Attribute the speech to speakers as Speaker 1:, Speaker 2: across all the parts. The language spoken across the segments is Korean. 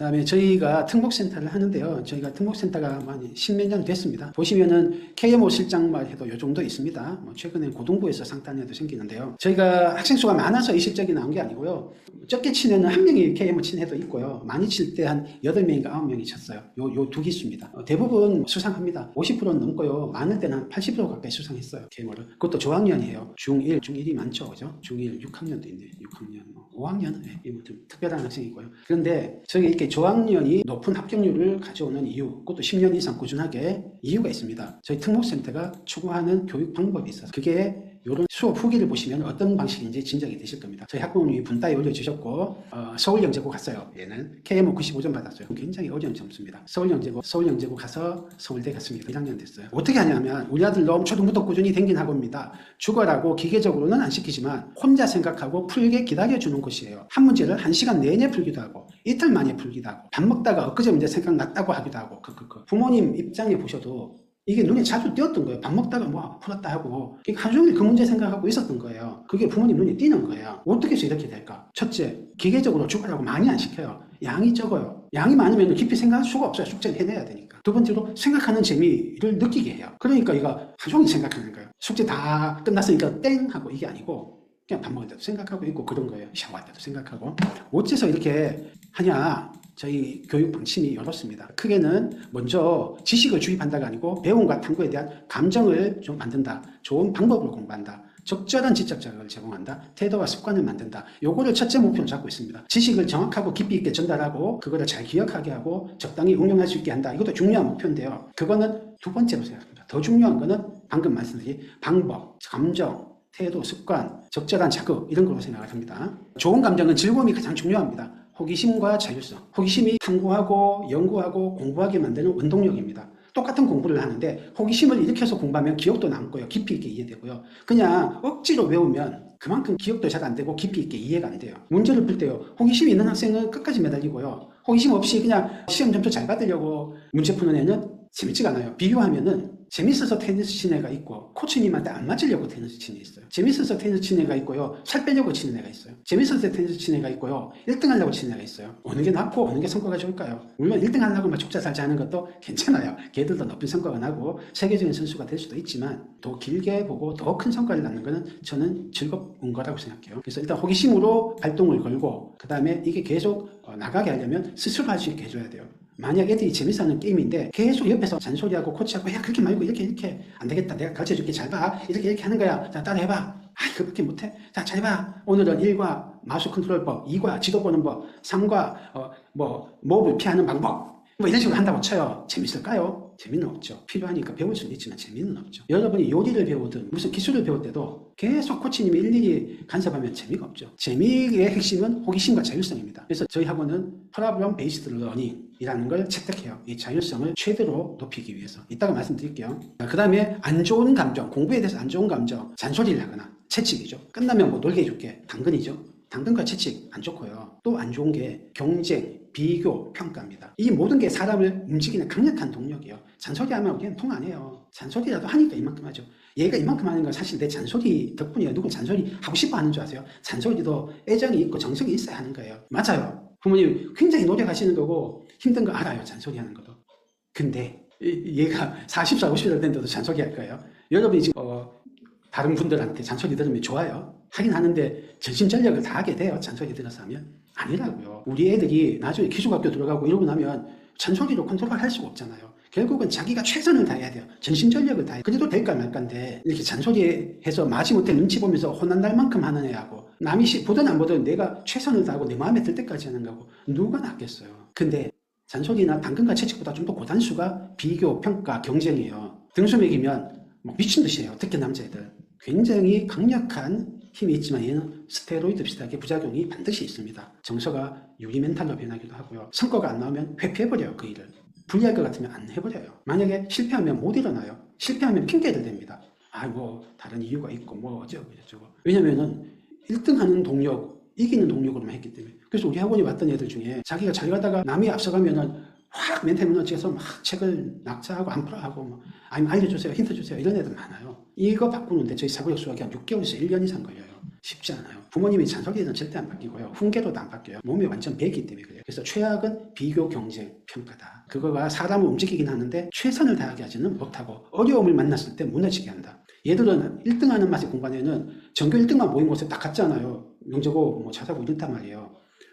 Speaker 1: 그다음에 저희가 특목센터를 하는데요. 저희가 특목센터가 한 10몇 년 됐습니다. 보시면은 KMO 실장만 해도 요 정도 있습니다. 최근에 고등부에서 상단에도 생기는데요. 저희가 학생 수가 많아서 이 실적이 나온 게 아니고요. 적게 친 애는 한 명이 KMO 친 애도 있고요. 많이 칠 때 한 8명인가 9명이 쳤어요. 요 두 기수입니다. 대부분 수상합니다. 50%는 넘고요. 많을 때는 한 80% 가까이 수상했어요. KMO를. 그것도 저학년이에요. 중1이 많죠. 그죠? 중1, 6학년도 있네. 6학년, 5학년? 네, 뭐 좀 특별한 학생이고요. 그런데 저희 이렇게 저학년이 높은 합격률을 가져오는 이유, 그것도 10년 이상 꾸준하게 이유가 있습니다. 저희 특목센터가 추구하는 교육 방법이 있어서 그게 이런 수업 후기를 보시면 어떤 방식인지 짐작이 되실 겁니다. 저희 학부모님이 분따에 올려주셨고 서울영재고 갔어요. 얘는 KMO 95점 받았어요. 굉장히 어려운 점수입니다. 서울영재고 가서 서울대 갔습니다. 1학년 됐어요. 어떻게 하냐면 우리 아들 너무 초등부터 꾸준히 댕긴 학원입니다. 죽어라고 기계적으로는 안 시키지만 혼자 생각하고 풀게 기다려주는 곳이에요. 한 문제를 1시간 내내 풀기도 하고 이틀 만에 풀기도 하고 밥 먹다가 엊그제 문제 생각났다고 하기도 하고 부모님 입장에 보셔도 이게 눈에 자주 띄었던 거예요. 밥 먹다가 뭐 풀었다 하고 하루 종일 그 문제 생각하고 있었던 거예요. 그게 부모님 눈에 띄는 거예요. 어떻게 해서 이렇게 될까? 첫째, 기계적으로 죽으라고 많이 안 시켜요. 양이 적어요. 양이 많으면 깊이 생각할 수가 없어요. 숙제를 해내야 되니까. 두 번째로 생각하는 재미를 느끼게 해요. 그러니까 이거 하루 종일 생각하는 거예요. 숙제 다 끝났으니까 땡 하고 이게 아니고 그냥 밥 먹을 때도 생각하고 있고 그런 거예요. 샤워할 때도 생각하고. 어째서 이렇게 하냐? 저희 교육 방침이 이렇습니다. 크게는 먼저 지식을 주입한다가 아니고 배움과 탐구에 대한 감정을 좀 만든다. 좋은 방법을 공부한다. 적절한 지적 자극을 제공한다. 태도와 습관을 만든다. 요거를 첫째 목표로 잡고 있습니다. 지식을 정확하고 깊이 있게 전달하고 그거를 잘 기억하게 하고 적당히 응용할 수 있게 한다. 이것도 중요한 목표인데요. 그거는 두 번째로 생각합니다. 더 중요한 거는 방금 말씀드린 방법, 감정, 태도, 습관, 적절한 자극 이런 걸로 생각을 합니다. 좋은 감정은 즐거움이 가장 중요합니다. 호기심과 자율성. 호기심이 탐구하고 연구하고 공부하게 만드는 원동력입니다. 똑같은 공부를 하는데 호기심을 일으켜서 공부하면 기억도 남고요. 깊이 있게 이해되고요. 그냥 억지로 외우면 그만큼 기억도 잘 안 되고 깊이 있게 이해가 안 돼요. 문제를 풀 때요. 호기심이 있는 학생은 끝까지 매달리고요. 호기심 없이 그냥 시험 점수 잘 받으려고 문제 푸는 애는 재밌지가 않아요. 비교하면은 재밌어서 테니스 치는 애가 있고 코치님한테 안 맞으려고 테니스 치는 애 있어요. 재밌어서 테니스 치는 애가 있고요. 살 빼려고 치는 애가 있어요. 재밌어서 테니스 치는 애가 있고요. 1등 하려고 치는 애가 있어요. 어느 게 낫고 어느 게 성과가 좋을까요? 물론 1등 하려고 막 죽자 살자 하는 것도 괜찮아요. 걔들도 높은 성과가 나고 세계적인 선수가 될 수도 있지만 더 길게 보고 더 큰 성과를 낳는 것은 저는 즐거운 거라고 생각해요. 그래서 일단 호기심으로 발동을 걸고 그 다음에 이게 계속 나가게 하려면 스스로 할 수 있게 해줘야 돼요. 만약 애들이 재밌어하는 게임인데 계속 옆에서 잔소리하고 코치하고 야 그렇게 말고 이렇게 안 되겠다. 내가 가르쳐줄게. 잘 봐. 이렇게 하는 거야. 자 따라해봐. 아 그밖에 못해. 자 잘 봐. 오늘은 1과 마우스 컨트롤법 2과 지도 보는 법 3과 몹을 피하는 방법 뭐 이런 식으로 한다고 쳐요. 재밌을까요? 재미는 없죠. 필요하니까 배울 수는 있지만 재미는 없죠. 여러분이 요리를 배우든 무슨 기술을 배울 때도 계속 코치님이 일일이 간섭하면 재미가 없죠. 재미의 핵심은 호기심과 자율성입니다. 그래서 저희 학원은 프로블럼 베이스드 러닝이라는 걸 채택해요. 이 자율성을 최대로 높이기 위해서. 이따가 말씀드릴게요. 그 다음에 안 좋은 감정, 공부에 대해서 안 좋은 감정, 잔소리를 하거나 채찍이죠. 끝나면 뭐 놀게 해줄게. 당근이죠. 당근과 채찍 안 좋고요. 또 안 좋은 게 경쟁, 비교, 평가입니다. 이 모든 게 사람을 움직이는 강력한 동력이에요. 잔소리하면 우리는 통 안 해요. 잔소리라도 하니까 이만큼 하죠. 얘가 이만큼 하는 건 사실 내 잔소리 덕분이에요. 누군 잔소리 하고 싶어 하는 줄 아세요? 잔소리도 애정이 있고 정성이 있어야 하는 거예요. 맞아요. 부모님 굉장히 노력하시는 거고 힘든 거 알아요. 잔소리 하는 것도. 근데 얘가 40살, 50살 된데도 잔소리 할 거예요. 여러분이 지금 다른 분들한테 잔소리 들으면 좋아요. 하긴 하는데 전심전력을 다하게 돼요. 잔소리 들어서 하면. 아니라고요. 우리 애들이 나중에 기숙학교 들어가고 이러고 나면 잔소리로 컨트롤할 수가 없잖아요. 결국은 자기가 최선을 다해야 돼요. 전심전력을 다해. 그래도 될까 말까인데 이렇게 잔소리해서 마지못해 눈치 보면서 혼난 날만큼 하는 애하고 남이 보든 안 보든 내가 최선을 다하고 내 마음에 들 때까지 하는 거고 누가 낫겠어요. 근데 잔소리나 당근과 채찍보다 좀 더 고단수가 비교, 평가, 경쟁이에요. 등수 매기면 뭐 미친 듯이 해요. 특히 남자애들. 굉장히 강력한 힘이 있지만 얘는 스테로이드 비슷하게 부작용이 반드시 있습니다. 정서가 유리멘탈로 변하기도 하고요. 성과가 안 나오면 회피해버려요. 그 일을. 불리할 것 같으면 안 해버려요. 만약에 실패하면 못 일어나요. 실패하면 핑계를 댑니다. 다른 이유가 있고 뭐 어쩌고 저쩌고. 왜냐면은 1등 하는 동력, 이기는 동력으로만 했기 때문에. 그래서 우리 학원에 왔던 애들 중에 자기가 잘 가다가 남이 앞서가면은 확 멘탈 무너져서 막 책을 낙자하고 안 풀어하고 뭐 아니면 알려주세요, 힌트 주세요 이런 애들 많아요. 이거 바꾸는데 저희 사고력 수학이 한 6개월에서 1년 이상 걸려요. 쉽지 않아요. 부모님이 잔소리는 절대 안 바뀌고요. 훈계로도 안 바뀌어요. 몸이 완전 배기 때문에 그래요. 그래서 최악은 비교 경쟁 평가다. 그거가 사람을 움직이긴 하는데 최선을 다하게 하지는 못하고 어려움을 만났을 때 무너지게 한다. 얘들은 1등하는 맛의 공간에는 전교 1등만 모인 곳에 딱 갔잖아요. 명제고 뭐 자사고 이랬단 말이에요.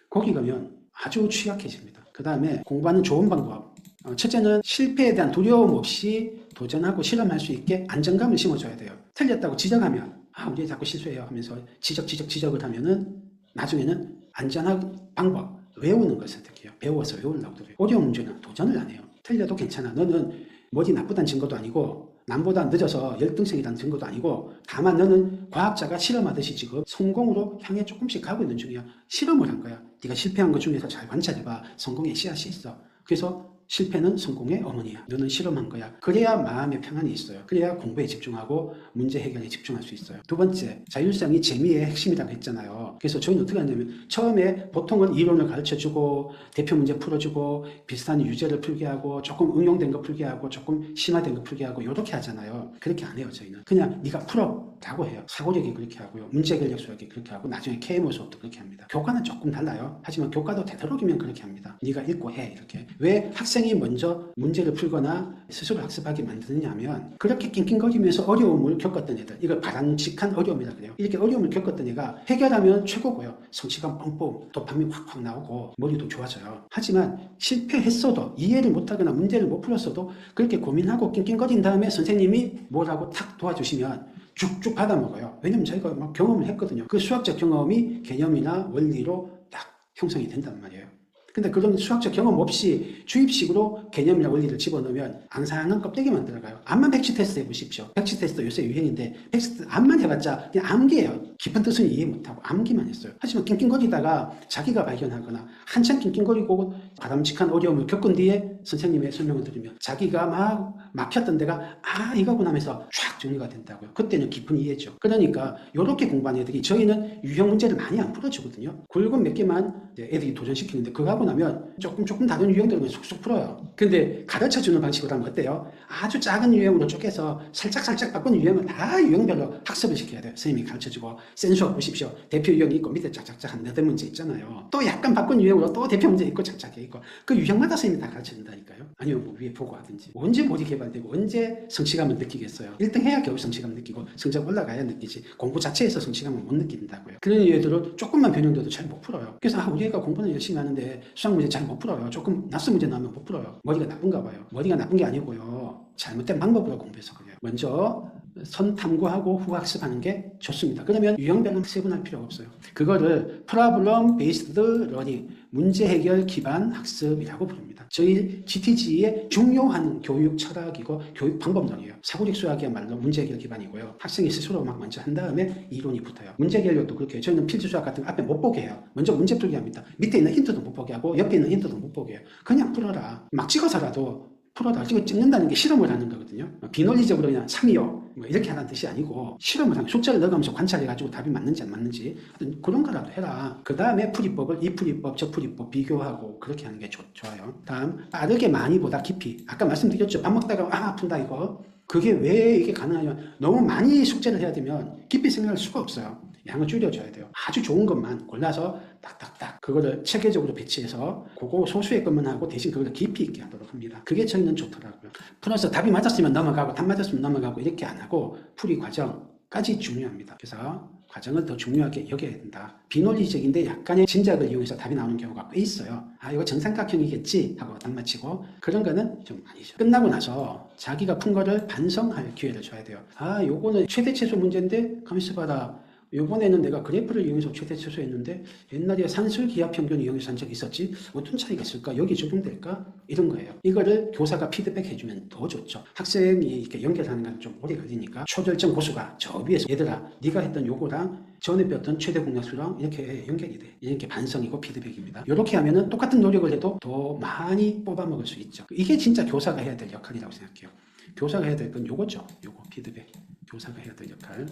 Speaker 1: 거기 가면 아주 취약해집니다. 그 다음에 공부하는 좋은 방법. 첫째는 실패에 대한 두려움 없이 도전하고 실험할 수 있게 안정감을 심어줘야 돼요. 틀렸다고 지적하면 우리 자꾸 실수해요 하면서 지적을 하면은 나중에는 안전한 방법, 외우는 걸 선택해요. 배워서 외우려고 들어요. 어려운 문제는 도전을 안 해요. 틀려도 괜찮아. 너는 머리 나쁘다는 증거도 아니고 남보다 늦어서 열등생이라는 증거도 아니고 다만 너는 과학자가 실험하듯이 지금 성공으로 향해 조금씩 가고 있는 중이야. 실험을 한 거야. 네가 실패한 것 중에서 잘 관찰해봐. 성공의 씨앗이 있어. 그래서 실패는 성공의 어머니야. 너는 실험한 거야. 그래야 마음의 평안이 있어요. 그래야 공부에 집중하고 문제 해결에 집중할 수 있어요. 두 번째, 자율성이 재미의 핵심이라고 했잖아요. 그래서 저희는 어떻게 하냐면 처음에 보통은 이론을 가르쳐주고 대표 문제 풀어주고 비슷한 유제를 풀게 하고 조금 응용된 거 풀게 하고 조금 심화된 거 풀게 하고 이렇게 하잖아요. 그렇게 안 해요. 저희는 그냥 네가 풀어 라고 해요. 사고력이 그렇게 하고요. 문제결력 수학이 그렇게 하고 나중에 KMO 수업도 그렇게 합니다. 교과는 조금 달라요. 하지만 교과도 되도록이면 그렇게 합니다. 네가 읽고 해 이렇게. 왜 학생이 먼저 문제를 풀거나 스스로 학습하게 만드느냐 하면 그렇게 낑낑거리면서 어려움을 겪었던 애들, 이걸 바람직한 어려움이라 그래요. 이렇게 어려움을 겪었던 애가 해결하면 최고고요. 성취감 뿜뿜, 도파민 확확 나오고 머리도 좋아져요. 하지만 실패했어도 이해를 못하거나 문제를 못 풀었어도 그렇게 고민하고 낑낑거린 다음에 선생님이 뭐라고 탁 도와주시면 쭉쭉 받아먹어요. 왜냐면 저희가 막 경험을 했거든요. 그 수학적 경험이 개념이나 원리로 딱 형성이 된단 말이에요. 근데 그런 수학적 경험 없이 주입식으로 개념이나 원리를 집어넣으면 앙상한 껍데기만 들어가요. 암만 백지 테스트 해보십시오. 백지 테스트 요새 유행인데 백지 테스트 암만 해봤자 그냥 암기예요. 깊은 뜻은 이해 못하고 암기만 했어요. 하지만 낑낑거리다가 자기가 발견하거나 한참 낑낑거리고 바람직한 어려움을 겪은 뒤에 선생님의 설명을 들으면 자기가 막 막혔던 데가 이거구나 하면서 쫙 정리가 된다고요. 그때는 깊은 이해죠. 그러니까 이렇게 공부하는 애들이 저희는 유형 문제를 많이 안 풀어주거든요. 굵은 몇 개만 애들이 도전시키는데 그거 하고 나면 조금 다른 유형들은 쏙쏙 풀어요. 근데 가르쳐주는 방식으로 하면 어때요? 아주 작은 유형으로 쪼개서 살짝 바꾼 유형을 다 유형별로 학습을 시켜야 돼요. 선생님이 가르쳐주고 센 수업 보십시오. 대표 유형이 있고 밑에 짝짝짝 한 4대 문제 있잖아요. 또 약간 바꾼 유형으로 또 대표 문제 있고 짝짝이 있고 그 유형마다 선생님이 다 가르쳐준다니까요. 아니면 뭐 위에 보고 하든지. 언제 보디 개발되고 언제 성취감을 느끼겠어요. 1등 해야 겨우 성취감 느끼고 성적 올라가야 느끼지. 공부 자체에서 성취감을 못 느낀다고요. 그런 애들은 조금만 변형돼도 잘 못 풀어요. 그래서 우리 애가 공부는 열심히 하는데 수학 문제 잘 못 풀어요. 조금 낯선 문제 나오면 못 풀어요. 머리가 나쁜가 봐요. 머리가 나쁜 게 아니고요. 잘못된 방법으로 공부해서 그래요. 먼저 선 탐구하고 후 학습하는 게 좋습니다. 그러면 유형별로 세분할 필요가 없어요. 그거를 Problem Based Learning, 문제 해결 기반 학습이라고 부릅니다. 저희 GTG의 중요한 교육 철학이고 교육 방법론이에요. 사고력 수학이야말로 문제 해결 기반이고요. 학생이 스스로 막 먼저 한 다음에 이론이 붙어요. 문제 해결력도 그렇게 해요. 저희는 필수 수학 같은 거 앞에 못 보게 해요. 먼저 문제 풀기 합니다. 밑에 있는 힌트도 못 보게 하고 옆에 있는 힌트도 못 보게 해요. 그냥 풀어라. 막 찍어서라도 풀어라. 지금 찍는다는 게 실험을 하는 거거든요. 비논리적으로 그냥 325 뭐 이렇게 하는 뜻이 아니고 실험을 하는 숫자를 넣어가면서 관찰해가지고 답이 맞는지 안 맞는지 그런 거라도 해라. 그 다음에 풀이법을 이 풀이법 저 풀이법 비교하고 그렇게 하는 게 좋아요. 다음 빠르게 많이보다 깊이. 아까 말씀드렸죠. 밥 먹다가 푼다 이거. 그게 왜 이게 가능하냐면 너무 많이 숙제를 해야 되면 깊이 생각할 수가 없어요. 양을 줄여줘야 돼요. 아주 좋은 것만 골라서 딱딱딱 그거를 체계적으로 배치해서 그거 소수의 것만 하고 대신 그걸 깊이 있게 하도록 합니다. 그게 저희는 좋더라고요. 풀어서 답이 맞았으면 넘어가고 답 맞았으면 넘어가고 이렇게 안 하고 풀이 과정까지 중요합니다. 그래서 과정을 더 중요하게 여겨야 된다. 비논리적인데 약간의 진작을 이용해서 답이 나오는 경우가 꽤 있어요. 이거 정삼각형이겠지 하고 답 맞히고 그런 거는 좀 아니죠. 끝나고 나서 자기가 푼 거를 반성할 기회를 줘야 돼요. 요거는 최대 최소 문제인데 가만있어 봐라. 요번에는 내가 그래프를 이용해서 최대 최소했는데 옛날에 산술 기하 평균 이용해서 한 적이 있었지 어떤 차이가 있을까? 여기 적용될까? 이런 거예요. 이거를 교사가 피드백 해주면 더 좋죠. 학생이 이렇게 연결하는 건 좀 오래 걸리니까 초절정 고수가 저 위에서 얘들아 네가 했던 요거랑 전에 배웠던 최대 공약수랑 이렇게 연결이 돼. 이렇게 반성이고 피드백입니다. 이렇게 하면은 똑같은 노력을 해도 더 많이 뽑아먹을 수 있죠. 이게 진짜 교사가 해야 될 역할이라고 생각해요. 교사가 해야 될 건 요거죠. 요거 피드백. 교사가 해야 될 역할.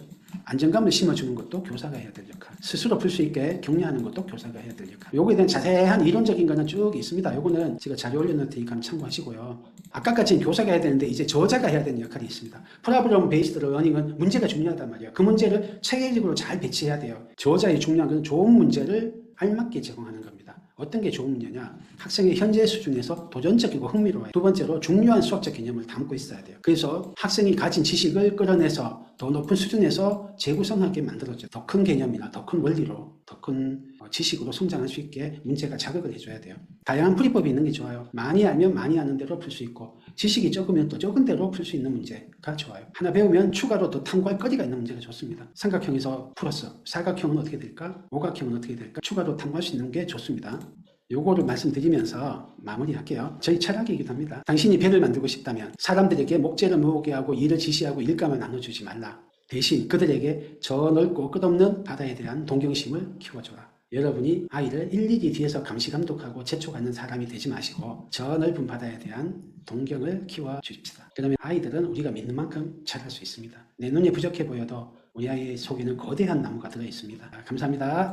Speaker 1: 안정감을 심어주는 것도 교사가 해야 될 역할. 스스로 풀 수 있게 격려하는 것도 교사가 해야 될 역할. 요거에 대한 자세한 이론적인 거는 쭉 있습니다. 요거는 제가 자료 올려놓을 테니까 한번 참고하시고요. 아까까지는 교사가 해야 되는데 이제 저자가 해야 되는 역할이 있습니다. 프로블럼 베이스드 러닝은 문제가 중요하단 말이에요. 그 문제를 체계적으로 잘 배치해야 돼요. 저자의 중요한 건 좋은 문제를 알맞게 제공하는 겁니다. 어떤 게 좋은 문제냐? 학생의 현재 수준에서 도전적이고 흥미로워요. 두 번째로 중요한 수학적 개념을 담고 있어야 돼요. 그래서 학생이 가진 지식을 끌어내서 더 높은 수준에서 재구성하게 만들어줘요. 더 큰 개념이나 더 큰 원리로, 더 큰 지식으로 성장할 수 있게 문제가 자극을 해줘야 돼요. 다양한 풀이법이 있는 게 좋아요. 많이 알면 많이 아는 대로 풀 수 있고, 지식이 적으면 또 적은 대로 풀 수 있는 문제가 좋아요. 하나 배우면 추가로 더 탐구할 거리가 있는 문제가 좋습니다. 삼각형에서 풀었어. 사각형은 어떻게 될까? 오각형은 어떻게 될까? 추가로 탐구할 수 있는 게 좋습니다. 요거를 말씀드리면서 마무리할게요. 저희 철학이기도 합니다. 당신이 배를 만들고 싶다면 사람들에게 목재를 모으게 하고 일을 지시하고 일감을 나눠주지 말라. 대신 그들에게 저 넓고 끝없는 바다에 대한 동경심을 키워줘라. 여러분이 아이를 일일이 뒤에서 감시 감독하고 재촉하는 사람이 되지 마시고 저 넓은 바다에 대한 동경을 키워주십시다. 그러면 아이들은 우리가 믿는 만큼 잘할 수 있습니다. 내 눈에 부족해 보여도 우리 아이의 속에는 거대한 나무가 들어있습니다. 감사합니다.